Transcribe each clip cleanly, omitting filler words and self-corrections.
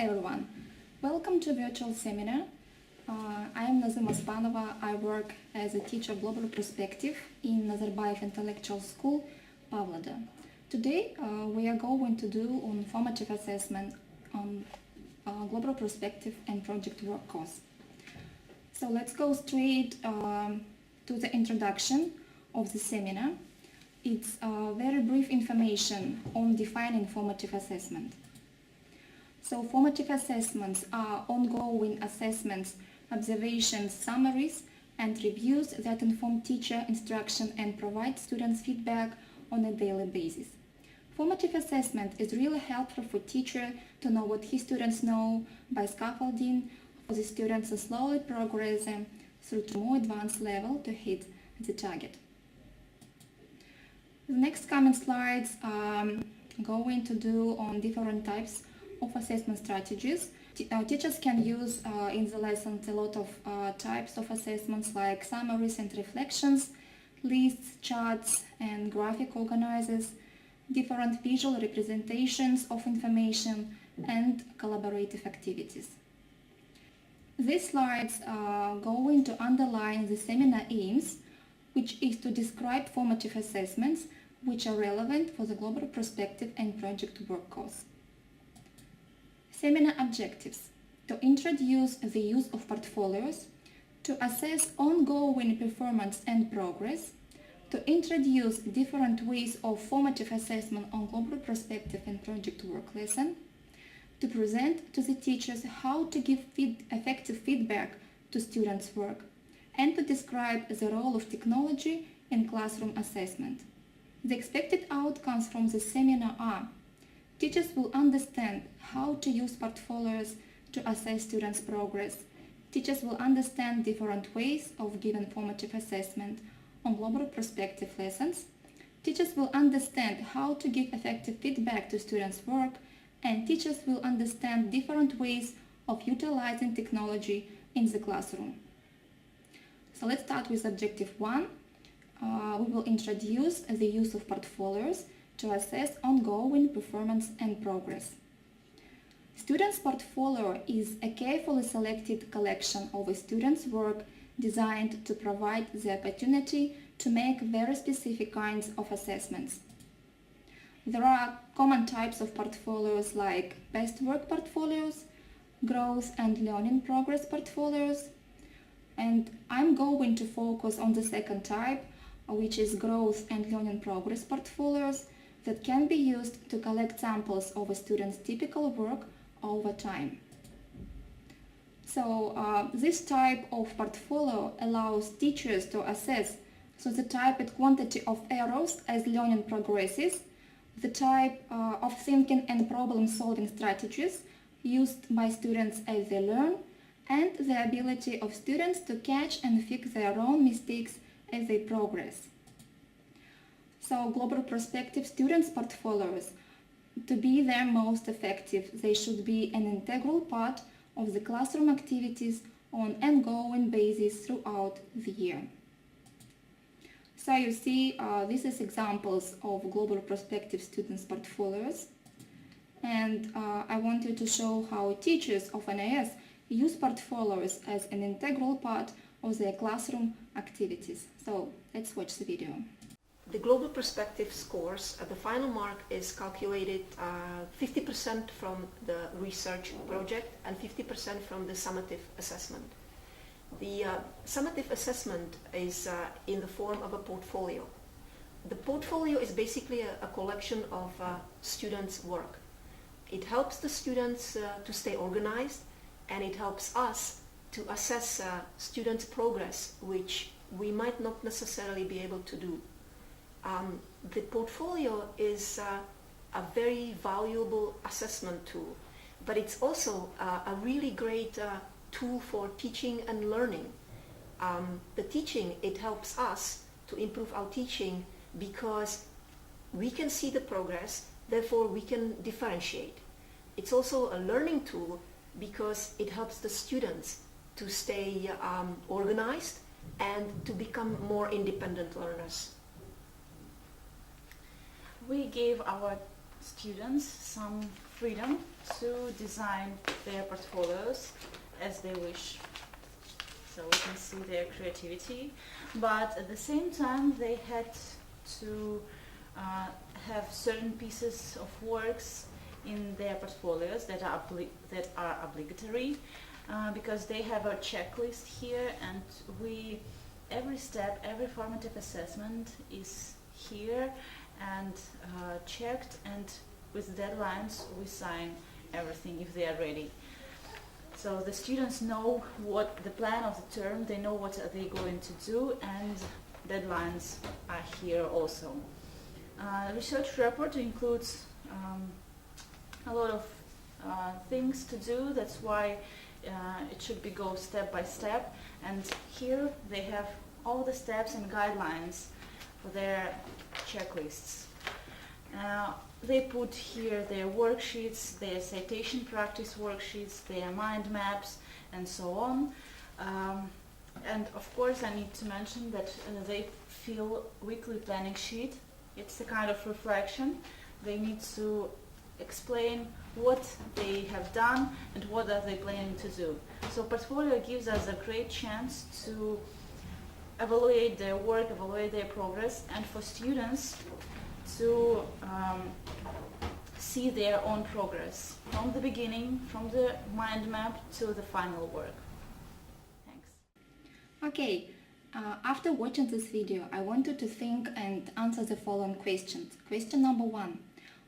everyone, welcome to virtual seminar. I am Оспанова. I work as a teacher of Global Perspective in Nazarbayev Intellectual School, Pavlodar. Today we are going to do on formative assessment on Global Perspective and project work course. So let's go straight to the introduction of the seminar. It's very brief information on defining formative assessment. So formative assessments are ongoing assessments, observations, summaries, and reviews that inform teacher instruction and provide students feedback on a daily basis. Formative assessment is really helpful for teacher to know what his students know by scaffolding for the students to slowly progress through to more advanced level to hit the target. The next coming slides are going to do on different types of assessment strategies. Teachers can use in the lessons a lot of types of assessments like summaries and reflections, lists, charts and graphic organizers, different visual representations of information and collaborative activities. These slides are going to underline the seminar aims, which is to describe formative assessments which are relevant for the Global Perspective and project work course. Seminar objectives: to introduce the use of portfolios, to assess ongoing performance and progress, to introduce different ways of formative assessment on Global Perspective and project work lesson, to present to the teachers how to give effective feedback to students' work, and to describe the role of technology in classroom assessment. The expected outcomes from the seminar are: teachers will understand how to use portfolios to assess students' progress. Teachers will understand different ways of giving formative assessment on Global Perspective lessons. Teachers will understand how to give effective feedback to students' work, and teachers will understand different ways of utilizing technology in the classroom. So let's start with objective 1. We will introduce the use of portfolios to assess ongoing performance and progress. Students' portfolio is a carefully selected collection of a student's work designed to provide the opportunity to make very specific kinds of assessments. There are common types of portfolios like best work portfolios, growth and learning progress portfolios, and I'm going to focus on the second type, which is growth and learning progress portfolios that can be used to collect samples of a student's typical work over time. So this type of portfolio allows teachers to assess the type and quantity of errors as learning progresses, the type of thinking and problem-solving strategies used by students as they learn, and the ability of students to catch and fix their own mistakes as they progress. So Global Perspective students' portfolios, to be their most effective, they should be an integral part of the classroom activities on an ongoing basis throughout the year. So you see, this is examples of Global Perspective students' portfolios, and I wanted to show how teachers of NAS use portfolios as an integral part of their classroom activities. So let's watch the video. The Global Perspective scores, the final mark is calculated 50% from the research project and 50% from the summative assessment. The summative assessment is in the form of a portfolio. The portfolio is basically a collection of students' work. It helps the students to stay organized, and it helps us to assess students' progress, which we might not necessarily be able to do. The portfolio is a very valuable assessment tool, but it's also a really great tool for teaching and learning. The teaching, it helps us to improve our teaching because we can see the progress, therefore we can differentiate. It's also a learning tool because it helps the students to stay organized and to become more independent learners. We gave our students some freedom to design their portfolios as they wish. So we can see their creativity, but at the same time they had to have certain pieces of works in their portfolios that are obligatory, because they have a checklist here, and every step, every formative assessment is here and checked, and with deadlines we sign everything if they are ready. So the students know what the plan of the term, they know what are they going to do, and deadlines are here also. The research report includes a lot of things to do, that's why it should be go step by step, and here they have all the steps and guidelines for their checklists. They put here their worksheets, their citation practice worksheets, their mind maps, and so on. And of course I need to mention that they fill weekly planning sheet. It's a kind of reflection. They need to explain what they have done and what are they planning to do. So portfolio gives us a great chance to evaluate their work, evaluate their progress, and for students to see their own progress from the beginning, from the mind map to the final work. Thanks. Okay, after watching this video, I want you to think and answer the following questions. Question number 1.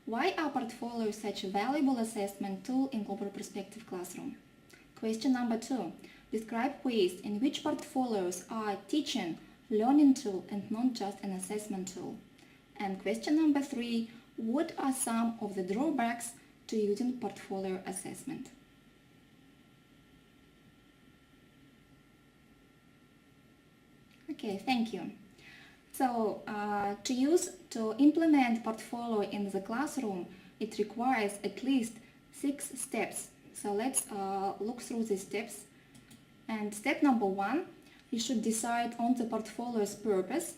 Why are portfolios such a valuable assessment tool in global perspective classroom? Question number 2. Describe ways in which portfolios are a teaching, learning tool and not just an assessment tool. And question number 3. What are some of the drawbacks to using portfolio assessment? Okay, thank you. So, to implement portfolio in the classroom, it requires at least 6 steps. So let's look through these steps. And step number 1, you should decide on the portfolio's purpose.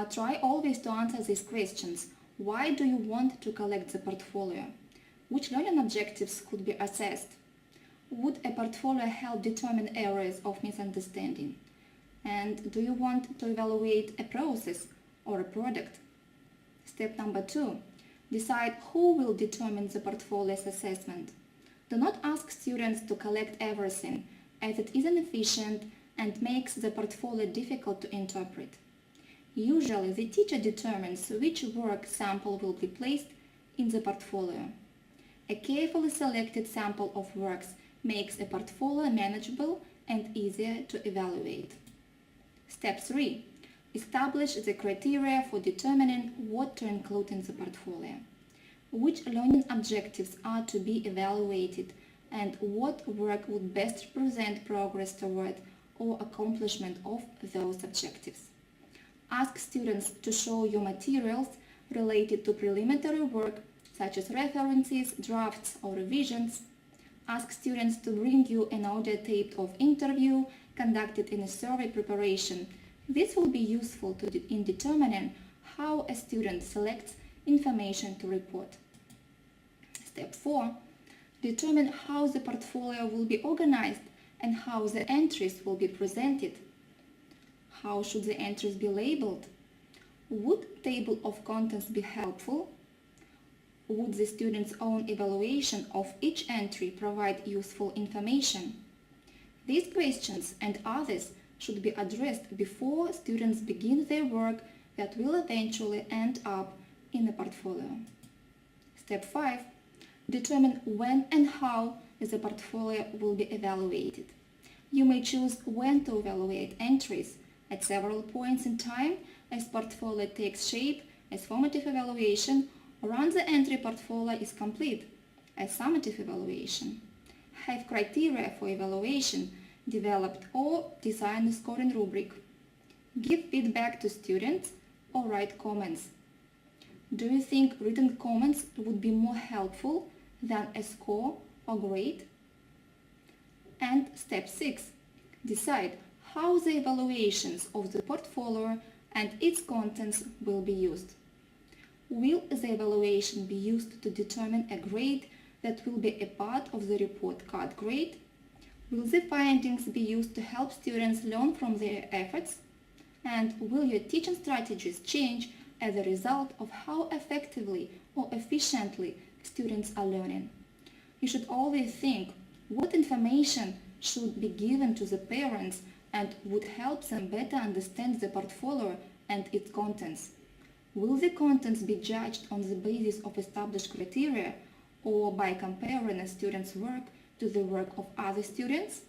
Try always to answer these questions. Why do you want to collect the portfolio? Which learning objectives could be assessed? Would a portfolio help determine areas of misunderstanding? And do you want to evaluate a process or a product? Step number 2. Decide who will determine the portfolio's assessment. Do not ask students to collect everything, as it is inefficient and makes the portfolio difficult to interpret. Usually, the teacher determines which work sample will be placed in the portfolio. A carefully selected sample of works makes a portfolio manageable and easier to evaluate. Step 3. Establish the criteria for determining what to include in the portfolio. Which learning objectives are to be evaluated and what work would best represent progress toward or accomplishment of those objectives. Ask students to show you materials related to preliminary work, such as references, drafts, or revisions. Ask students to bring you an audio tape of interview conducted in a survey preparation. This will be useful in determining how a student selects information to report. Step 4. Determine how the portfolio will be organized and how the entries will be presented. How should the entries be labeled? Would table of contents be helpful? Would the student's own evaluation of each entry provide useful information? These questions and others should be addressed before students begin their work that will eventually end up in a portfolio. Step 5. Determine when and how the portfolio will be evaluated. You may choose when to evaluate entries at several points in time as portfolio takes shape as formative evaluation, or once the entry portfolio is complete as summative evaluation. Have criteria for evaluation developed or design a scoring rubric. Give feedback to students or write comments. Do you think written comments would be more helpful than a score or grade? And step 6. Decide how the evaluations of the portfolio and its contents will be used. Will the evaluation be used to determine a grade that will be a part of the report card grade? Will the findings be used to help students learn from their efforts? And will your teaching strategies change as a result of how effectively or efficiently students are learning? You should always think what information should be given to the parents and would help them better understand the portfolio and its contents. Will the contents be judged on the basis of established criteria or by comparing a student's work to the work of other students?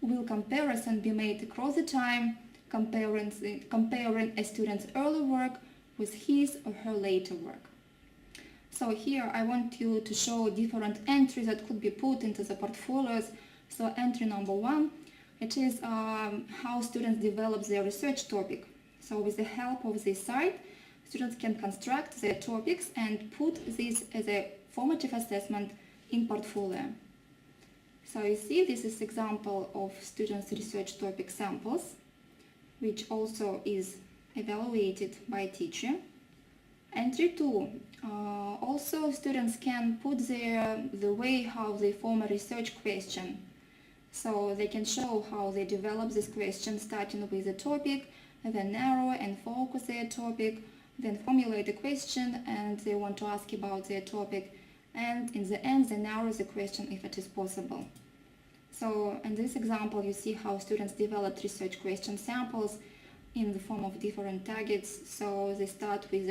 Will comparison be made across the time, comparing a student's early work with his or her later work? So here I want you to show different entries that could be put into the portfolios. So entry number 1, it is how students develop their research topic. So with the help of this site, students can construct their topics and put this as a formative assessment in portfolio. So you see, this is example of students' research topic samples, which also is evaluated by teacher. Entry 2, also students can put the way how they form a research question. So they can show how they develop this question, starting with a topic, then narrow and focus their topic, then formulate a question and they want to ask about their topic, and in the end they narrow the question if it is possible. So in this example you see how students developed research question samples in the form of different targets. So they start with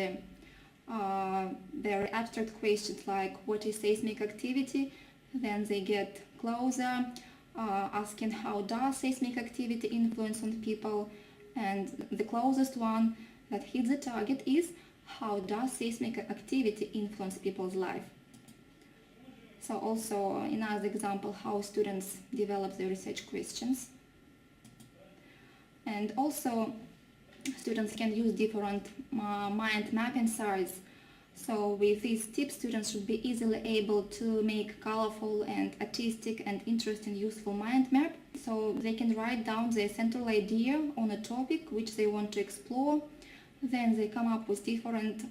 very abstract questions like what is seismic activity, then they get closer, asking how does seismic activity influence on people, and the closest one that hits the target is how does seismic activity influence people's life. So also another example how students develop their research questions. And also students can use different mind mapping sites. So with these tips, students should be easily able to make colorful and artistic and interesting useful mind map. So they can write down their central idea on a topic which they want to explore. Then they come up with different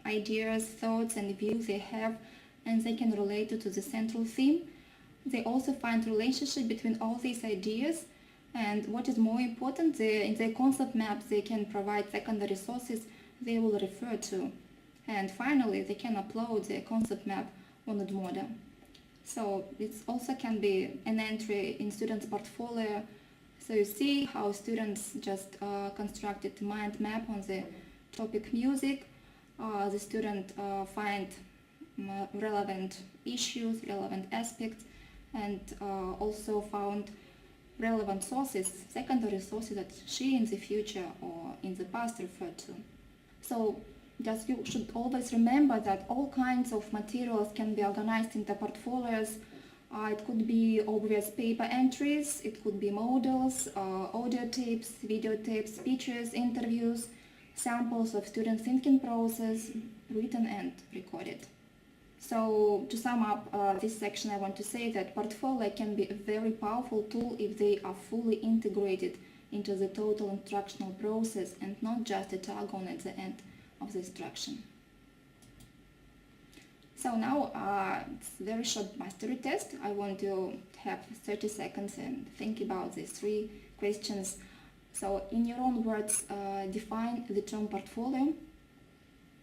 ideas, thoughts and views they have, and they can relate it to the central theme. They also find relationship between all these ideas, and what is more important, in their concept maps they can provide secondary sources they will refer to. And finally, they can upload their concept map on Edmodo. So it also can be an entry in students' portfolio. So you see how students just constructed a mind map on the topic music. The student find relevant issues, relevant aspects, and also found relevant sources, secondary sources that she in the future or in the past referred to. So just you should always remember that all kinds of materials can be organized into portfolios. It could be obvious paper entries, it could be models, audio tapes, video tapes, speeches, interviews, samples of student thinking process, written and recorded. So to sum up this section, I want to say that portfolio can be a very powerful tool if they are fully integrated into the total instructional process and not just a tag on at the end of the instruction. So now it's a very short mastery test. I want you to have 30 seconds and think about these 3 questions. So in your own words, define the term portfolio.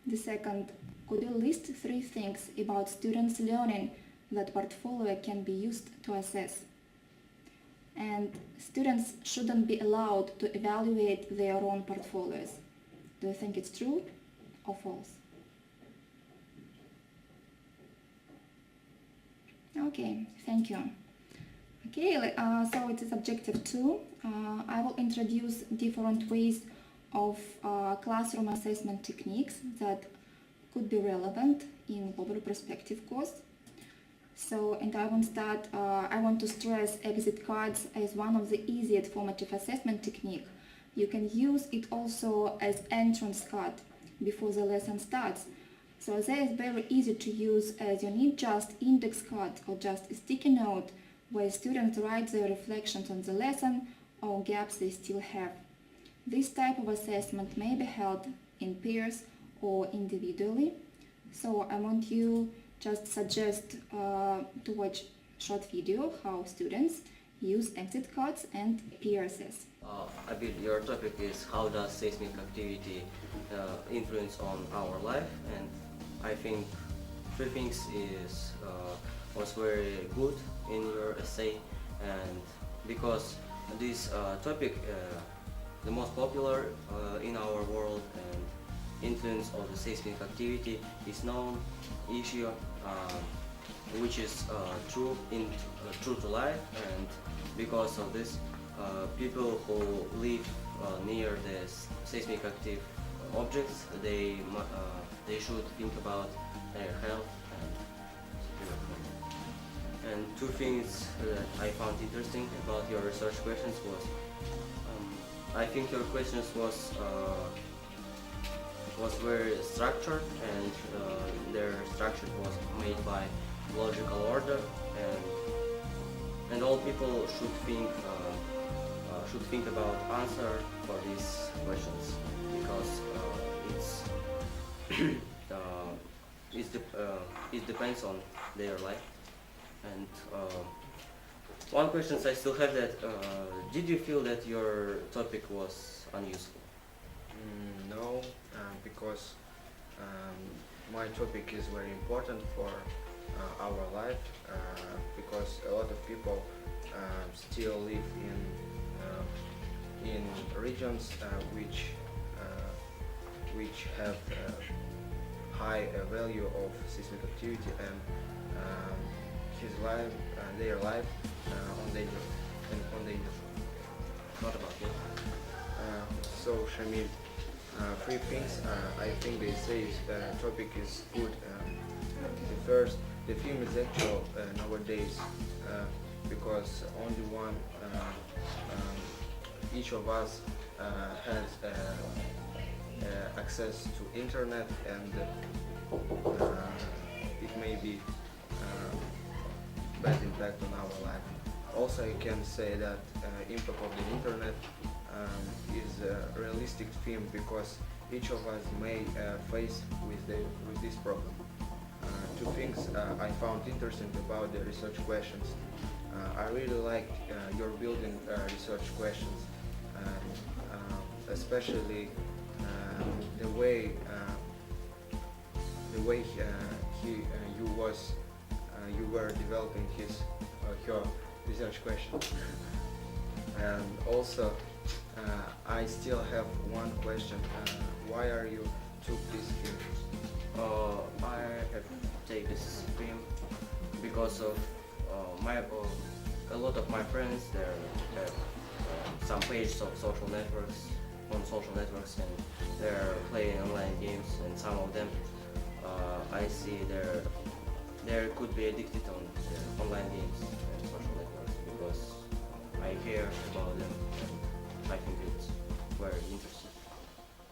The second, could you list 3 things about students' learning that portfolio can be used to assess? And students shouldn't be allowed to evaluate their own portfolios. Do you think it's true or false? Okay, thank you. Okay, so it is objective 2. I will introduce different ways of classroom assessment techniques that could be relevant in global perspective course. So, and I want to stress exit cards as one of the easiest formative assessment technique. You can use it also as entrance card before the lesson starts. So that is very easy to use, as you need just index card or just a sticky note where students write their reflections on the lesson or gaps they still have. This type of assessment may be held in pairs or individually. So I want you just suggest to watch short video how students use exit codes and PRSs. I believe your topic is how does seismic activity influence on our life, and I think three things was very good in your essay, and because this topic the most popular in our world, and influence of the seismic activity is known issue which is true to life, and because of this people who live near the seismic active objects, they should think about their health and security. And two things that I found interesting about your research questions was I think your questions was very structured, and their structure was made by logical order, and all people should think about answer for these questions, because it depends on their life. And one question I still have that did you feel that your topic was unuseful? No, because my topic is very important for our life, because a lot of people still live in regions which have high value of seismic activity, and their life on danger. What about you? So Shamil, three things I think they say topic is good. The first, the film is actual nowadays, because only one, each of us has access to internet, and it may be bad impact on our life. Also, I can say that impact of the internet is a realistic theme, because each of us may face with this problem. Two things I found interesting about the research questions. I really liked your building research questions, especially the way you were developing her research question. And also I still have one question. Why are you took this film? I have taken this film because of a lot of my friends. They have some pages of social networks, and they're playing online games, and some of them I see they could be addicted on the online games and social networks, because I hear about them, and I think it's very interesting.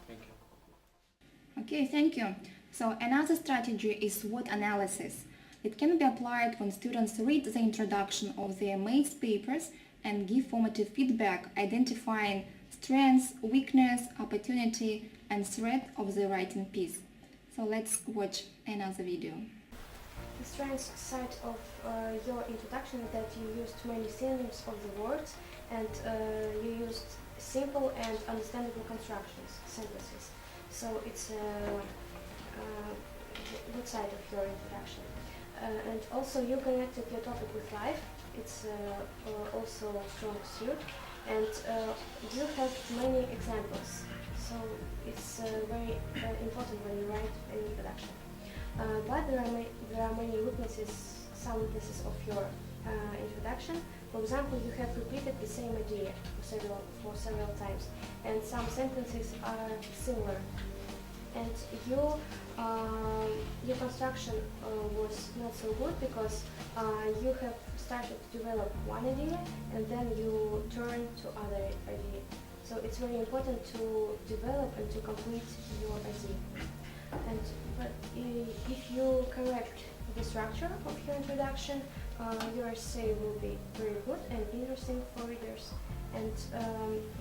Thank you. Okay, thank you. So another strategy is SWOT analysis. It can be applied when students read the introduction of their mates papers and give formative feedback, identifying strengths, weakness, opportunity, and threat of the writing piece. So let's watch another video. The strength side of your introduction is that you used many synonyms of the words, and you used simple and understandable constructions, sentences. So it's a good side of your introduction. And also you connected your topic with life. It's also a strong suit. And you have many examples. So it's very important when you write an introduction. But there are many weaknesses, some weaknesses of your introduction. For example, you have repeated the same idea for several times, and some sentences are similar. And your construction was not so good, because you have started to develop one idea and then you turn to other idea. So it's very important to develop and to complete your idea. But if you correct the structure of your introduction, your essay will be very good and interesting for readers. And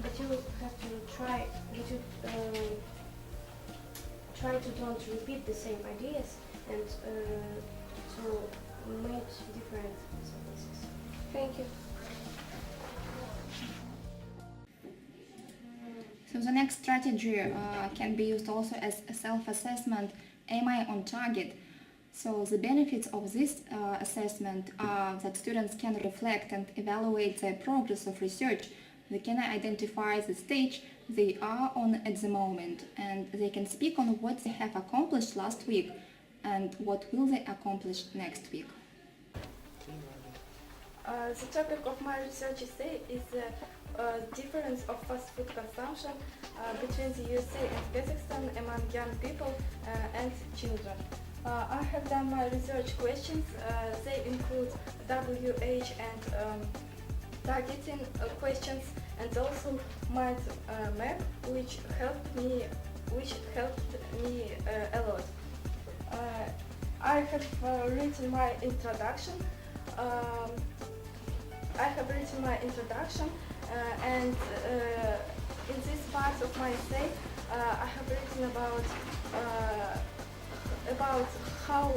but you have to try to don't repeat the same ideas, and to make different services. Thank you. So the next strategy can be used also as a self-assessment. Am I on target? So the benefits of this assessment are that students can reflect and evaluate their progress of research. They can identify the stage they are on at the moment, and they can speak on what they have accomplished last week and what will they accomplish next week. The topic of my research essay is the difference of fast food consumption between the USA and Kazakhstan among young people and children. I have done my research questions. They include WH and targeting questions, and also mind map, which helped me a lot. I have written my introduction. And in this part of my essay, I have written about how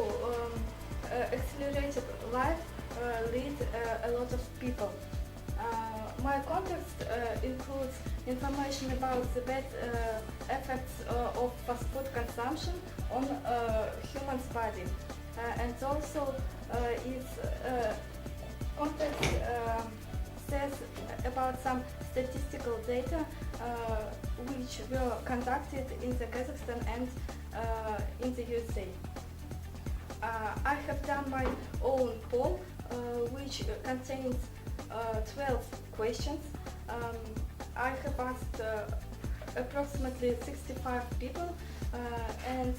accelerated life leads a lot of people. My context includes information about the bad effects of fast food consumption on human's body, and also its context says about some statistical data which were conducted in the Kazakhstan and in the USA. I have done my own poll which contains 12 questions. I have asked approximately 65 people and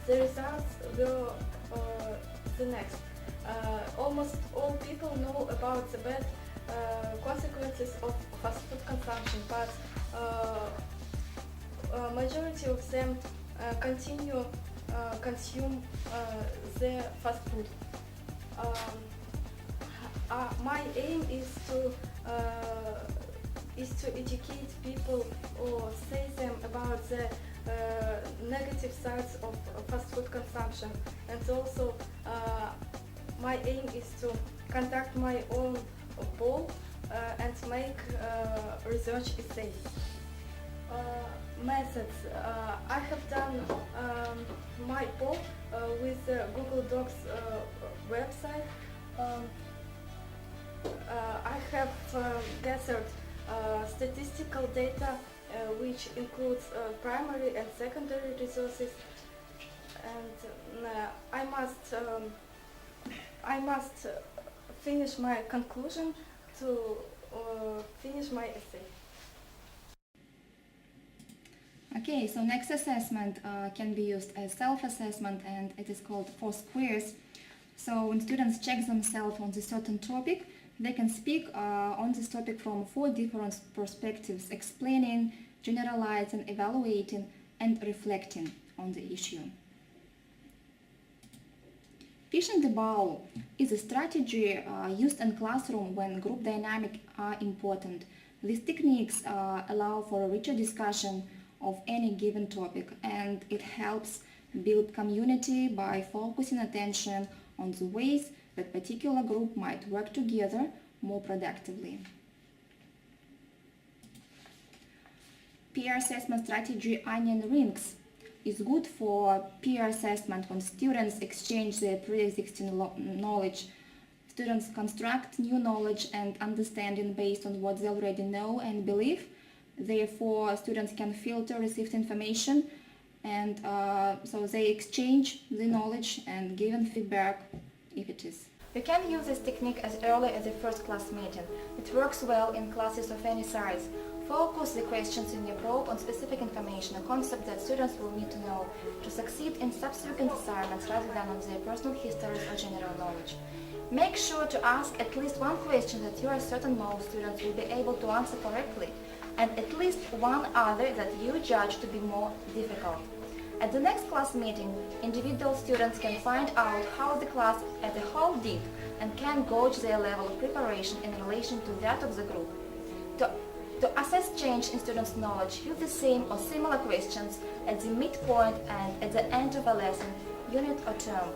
the results were the next. Almost all people know about the bad consequences of fast food consumption, but majority of them continue consume the fast food. My aim is to educate people or say them about the negative sides of fast food consumption, and also my aim is to conduct my own poll and make research essays. Methods. I have done my poll with the Google Docs website. I have gathered statistical data which includes primary and secondary resources, and I must finish my conclusion to finish my essay. Okay, so next assessment can be used as self-assessment, and it is called 4 squares. So when students check themselves on a certain topic, they can speak on this topic from 4 different perspectives, explaining, generalizing, evaluating, and reflecting on the issue. Fishing the bowl is a strategy used in classroom when group dynamics are important. These techniques allow for a richer discussion of any given topic, and it helps build community by focusing attention on the ways that particular group might work together more productively. Peer assessment strategy onion rings is good for peer assessment when students exchange their pre-existing knowledge. Students construct new knowledge and understanding based on what they already know and believe. Therefore, students can filter received information, and so they exchange the knowledge and give feedback if it is. You can use this technique as early as the first class meeting. It works well in classes of any size. Focus the questions in your probe on specific information, a concept that students will need to know to succeed in subsequent assignments rather than on their personal histories or general knowledge. Make sure to ask at least one question that you are certain most students will be able to answer correctly, and at least one other that you judge to be more difficult. At the next class meeting, individual students can find out how the class as a whole did and can gauge their level of preparation in relation to that of the group. To assess change in students' knowledge, use the same or similar questions at the midpoint and at the end of a lesson, unit or term.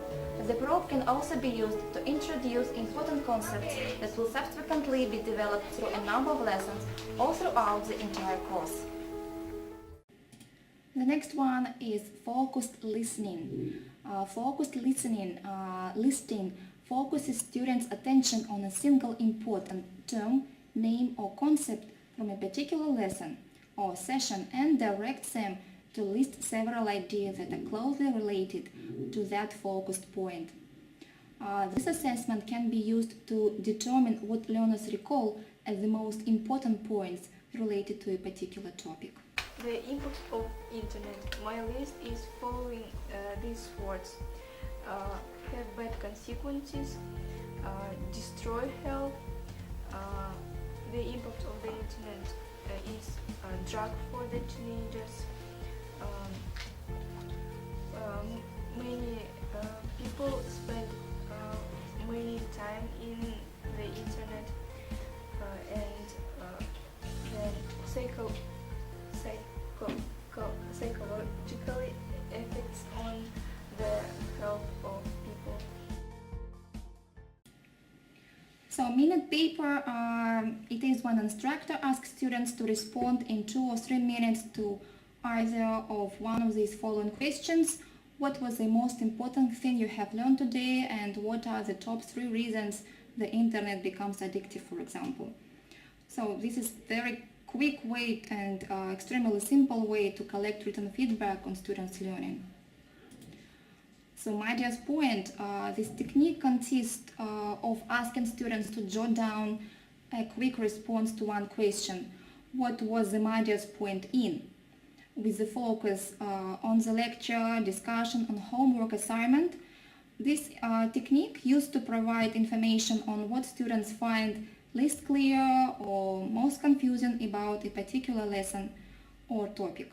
The probe can also be used to introduce important concepts that will subsequently be developed through a number of lessons or throughout the entire course. The next one is focused listening. Focused listening, listening focuses students' attention on a single important term, name or concept from a particular lesson or session and directs them to list several ideas that are closely related to that focused point. This assessment can be used to determine what learners recall as the most important points related to a particular topic. The impact of internet. My list is following these words. Have bad consequences, destroy health. The impact of the internet is a drug for the teenagers. Many people spend many time in the internet and then psychological effects on the health of people. So minute paper, it is when an instructor asks students to respond in 2 or 3 minutes to either of one of these following questions. What was the most important thing you have learned today, and what are the top 3 reasons the internet becomes addictive, for example? So this is very quick way and extremely simple way to collect written feedback on students' learning. So my dear point, this technique consists of asking students to jot down a quick response to one question. What was the media's point in? With the focus on the lecture, discussion, and homework assignment. This technique used to provide information on what students find least clear or most confusing about a particular lesson or topic.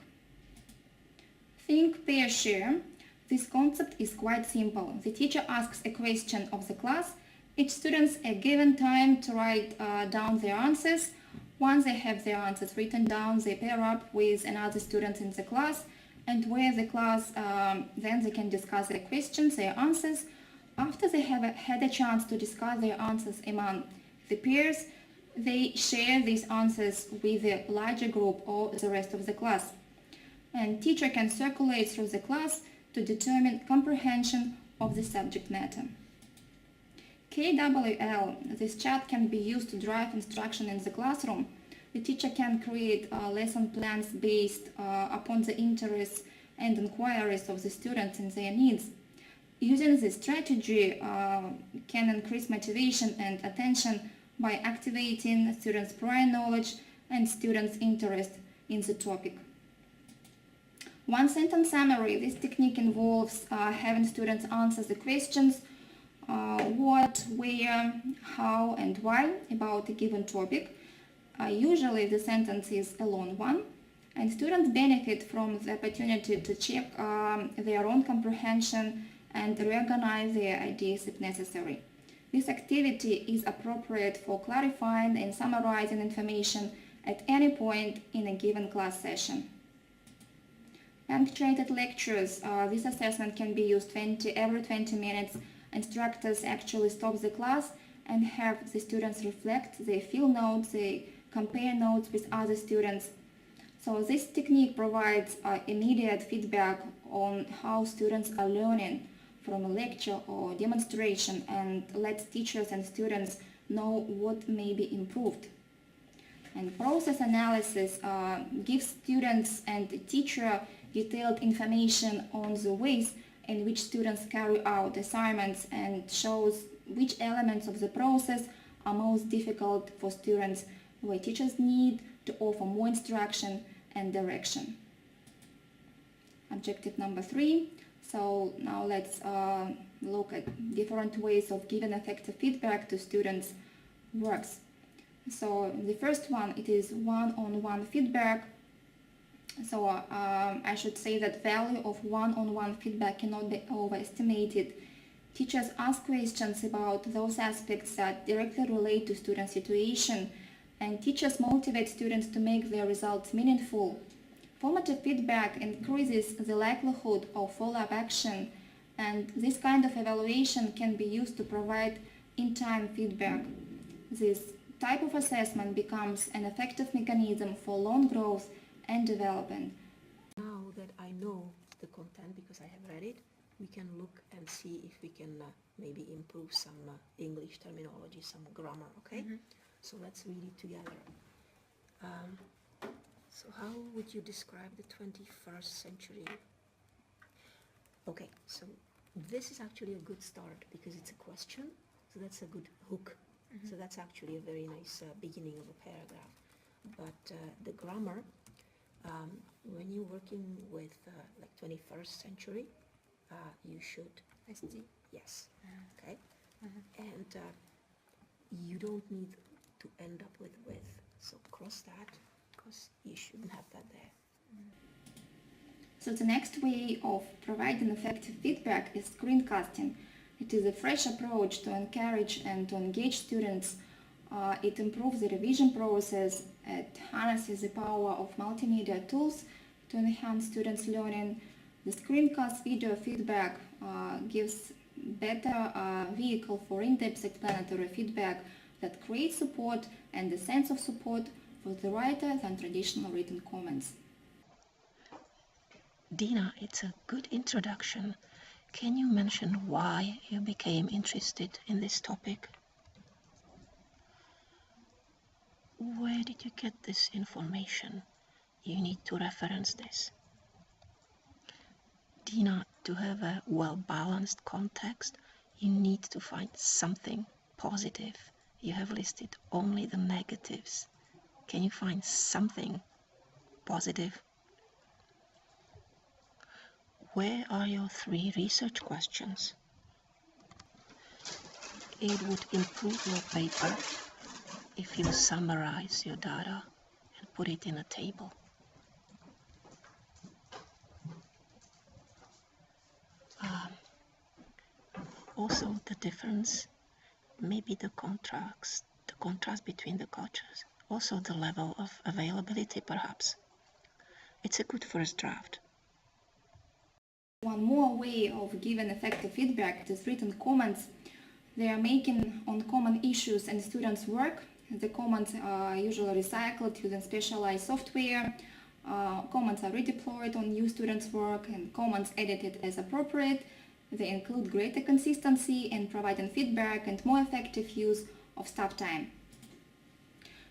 Think, pair, share. This concept is quite simple. The teacher asks a question of the class. Each student a given time to write down their answers. Once they have their answers written down, they pair up with another student in the class, and where the class then they can discuss their questions, their answers. After they have had a chance to discuss their answers among the peers, they share these answers with the larger group or the rest of the class. And teacher can circulate through the class to determine comprehension of the subject matter. KWL, this chart can be used to drive instruction in the classroom. The teacher can create lesson plans based upon the interests and inquiries of the students and their needs. Using this strategy can increase motivation and attention by activating students' prior knowledge and students' interest in the topic. One sentence summary. This technique involves having students answer the questions what, where, how, and why about a given topic. Usually the sentence is a long one, and students benefit from the opportunity to check their own comprehension and reorganize their ideas if necessary. This activity is appropriate for clarifying and summarizing information at any point in a given class session. Punctuated lectures. This assessment can be used every 20 minutes. Instructors actually stop the class and have the students reflect, they fill notes, they compare notes with other students. So this technique provides immediate feedback on how students are learning from a lecture or demonstration and lets teachers and students know what may be improved. And process analysis gives students and the teacher detailed information on the ways in which students carry out assignments and shows which elements of the process are most difficult for students, where teachers need to offer more instruction and direction. Objective number 3. So now let's look at different ways of giving effective feedback to students' works. So the first one, it is one-on-one feedback. So I should say that value of one-on-one feedback cannot be overestimated. Teachers ask questions about those aspects that directly relate to student situation, and teachers motivate students to make their results meaningful. Formative feedback increases the likelihood of follow-up action And this kind of evaluation can be used to provide in-time feedback. This type of assessment becomes an effective mechanism for learning growth and development. Now that I know the content because I have read it, we can look and see if we can maybe improve some English terminology, some grammar, okay? So let's read it together. So how would you describe the 21st century? Okay, so this is actually a good start because it's a question, so that's a good hook. So that's actually a very nice beginning of a paragraph. But the grammar, when you're working with like 21st century, you should, yes, okay? And you don't need to end up with so cross that, because you shouldn't have that there. So the next way of providing effective feedback is screencasting. It is a fresh approach to encourage and to engage students. It improves the revision process. It harnesses the power of multimedia tools to enhance students' learning. The screencast video feedback gives better vehicle for in-depth explanatory feedback that creates support and a sense of support for the writer than traditional written comments. Dina, it's a good introduction. Can you mention why you became interested in this topic? Where did you get this information? You need to reference this. Dina, to have a well-balanced context, you need to find something positive. You have listed only the negatives. Can you find something positive? Where are your 3 research questions? It would improve your paper if you summarize your data and put it in a table. Also the difference, maybe the contrast between the cultures, also the level of availability perhaps. It's a good first draft. One more way of giving effective feedback is written comments. They are making on common issues and students' work. The comments are usually recycled using specialized software. Comments are redeployed on new students' work and comments edited as appropriate. They include greater consistency in providing feedback and more effective use of staff time.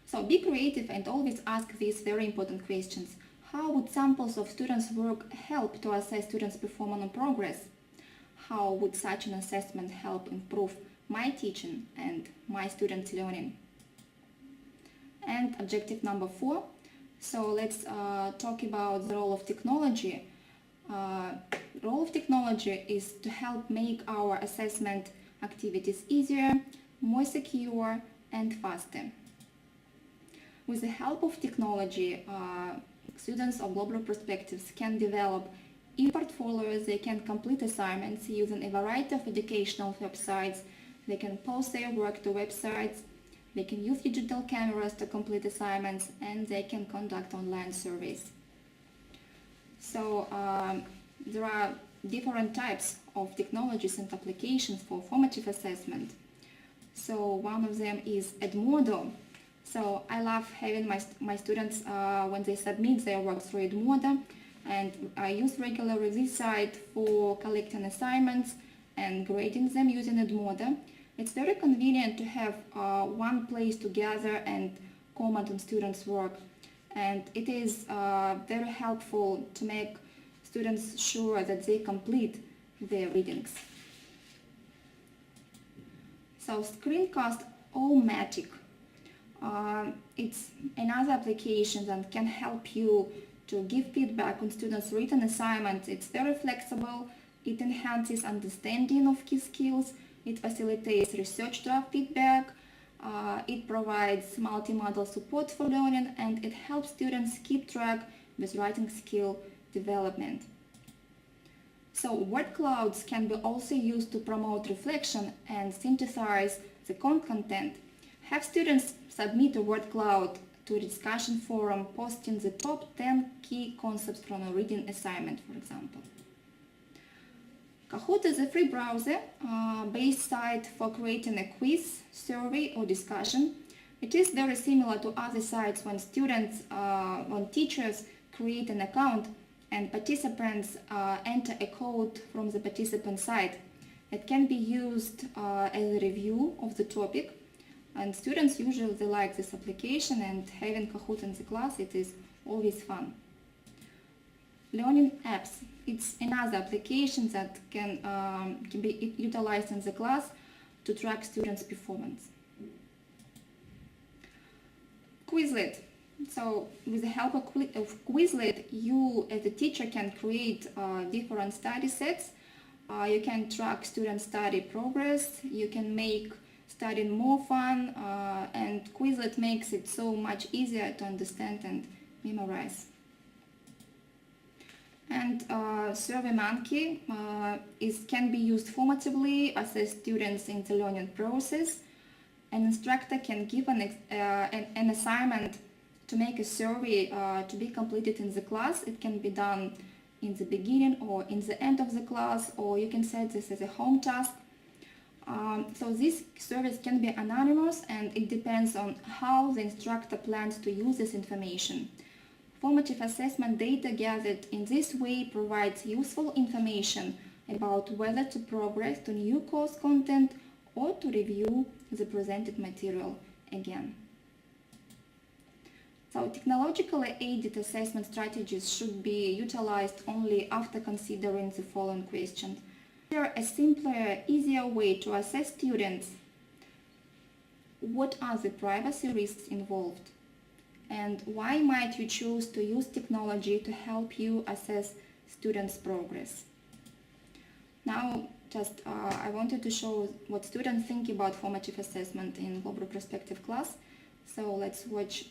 So be creative and always ask these very important questions. How would samples of students' work help to assess students' performance and progress? How would such an assessment help improve my teaching and my students' learning? And objective number 4. So let's talk about the role of technology. Role of technology is to help make our assessment activities easier, more secure and faster. With the help of technology, students of global perspectives can develop e-portfolios, they can complete assignments using a variety of educational websites, they can post their work to websites, they can use digital cameras to complete assignments, and they can conduct online surveys. So there are different types of technologies and applications for formative assessment. So one of them is Edmodo. So I love having my students when they submit their work through Edmodo, and I use regularly this site for collecting assignments and grading them using Edmodo. It's very convenient to have one place to gather and comment on students' work, and it is very helpful to make students sure that they complete their readings. So Screencast-O-Matic, it's another application that can help you to give feedback on students' written assignments. It's very flexible, it enhances understanding of key skills, it facilitates research draft feedback, it provides multimodal support for learning, and it helps students keep track with writing skill development. So word clouds can be also used to promote reflection and synthesize the content. Have students submit a word cloud to a discussion forum posting the top 10 key concepts from a reading assignment, for example. Kahoot is a free browser-based site for creating a quiz, survey or discussion. It is very similar to other sites when teachers create an account and participants enter a code from the participant site. It can be used as a review of the topic, and students usually like this application, and having Kahoot in the class, it is always fun. Learning apps. It's another application that can be utilized in the class to track students' performance. Quizlet. So with the help of Quizlet, you as a teacher can create different study sets. You can track student study progress. You can make studying more fun, and Quizlet makes it so much easier to understand and memorize. And SurveyMonkey can be used formatively, assess students in the learning process. An instructor can give an assignment to make a survey to be completed in the class. It can be done in the beginning or in the end of the class, or you can set this as a home task. So these surveys can be anonymous, and it depends on how the instructor plans to use this information. Formative assessment data gathered in this way provides useful information about whether to progress to new course content or to review the presented material again. So technologically aided assessment strategies should be utilized only after considering the following questions. Is there a simpler, easier way to assess students? What are the privacy risks involved? And why might you choose to use technology to help you assess students' progress? Now, I wanted to show what students think about formative assessment in Global Perspective class. So let's watch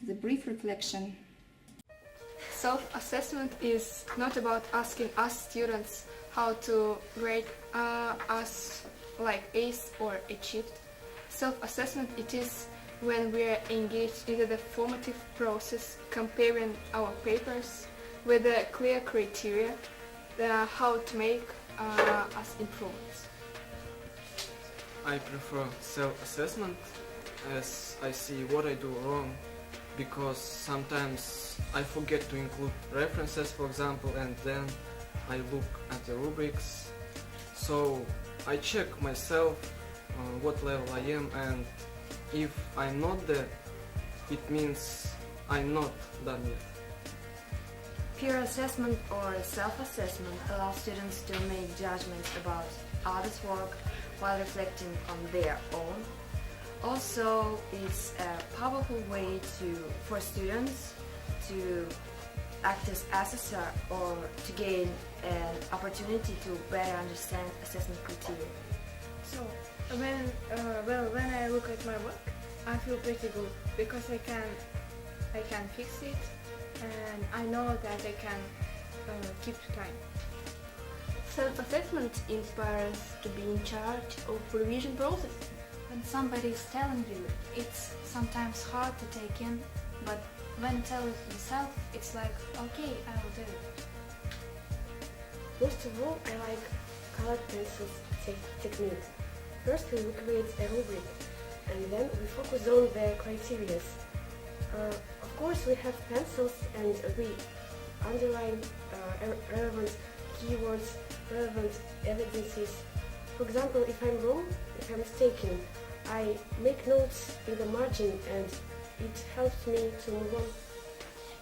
the brief reflection. Self-assessment is not about asking us students how to rate us like ace or achieved. Self-assessment it is when we are engaged in the formative process, comparing our papers with a clear criteria how to make us improvements. I prefer self-assessment as I see what I do wrong, because sometimes I forget to include references, for example, and then I look at the rubrics. So I check myself what level I am, and if I'm not there, it means I'm not done yet. Peer assessment or self-assessment allows students to make judgments about others' work while reflecting on their own. Also, it's a powerful way for students to act as assessor or to gain an opportunity to better understand assessment criteria. So when I look at my work, I feel pretty good because I can fix it, and I know that I can keep time. Self-assessment inspires to be in charge of revision process. When somebody is telling you, it's sometimes hard to take in, but when you tell it yourself, it's like, okay, I will do it. Most of all, I like colored pencils techniques. First we create a rubric, and then we focus on the criteria. Of course we have pencils, and we underline relevant keywords, relevant evidences. For example, if I'm wrong, if I'm mistaken, I make notes in the margin, and it helps me to move on.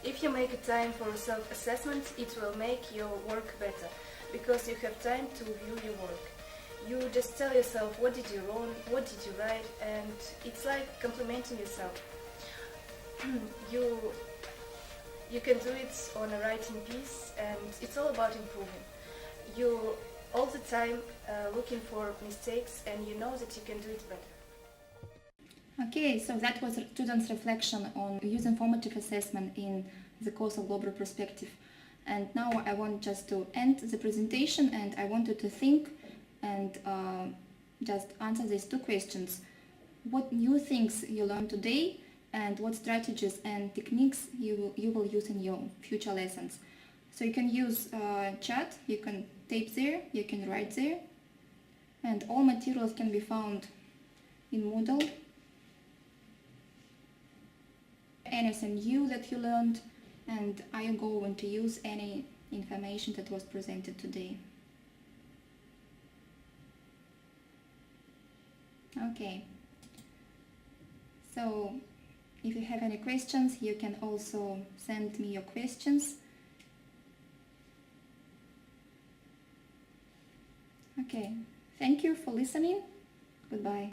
If you make a time for self-assessment, it will make your work better, because you have time to view your work. You just tell yourself what did you wrong, what did you write, and it's like complimenting yourself. You can do it on a writing piece, and it's all about improving. You all the time looking for mistakes, and you know that you can do it better. Okay, so that was students' reflection on using formative assessment in the course of Global Perspective. And now I want just to end the presentation, and I wanted to think and just answer these two questions. What new things you learned today, and what strategies and techniques you will use in your future lessons. So you can use chat, you can tape there, you can write there, and all materials can be found in Moodle. Anything new that you learned, and are you going to use any information that was presented today? Okay, so if you have any questions, you can also send me your questions. Okay, thank you for listening. Goodbye.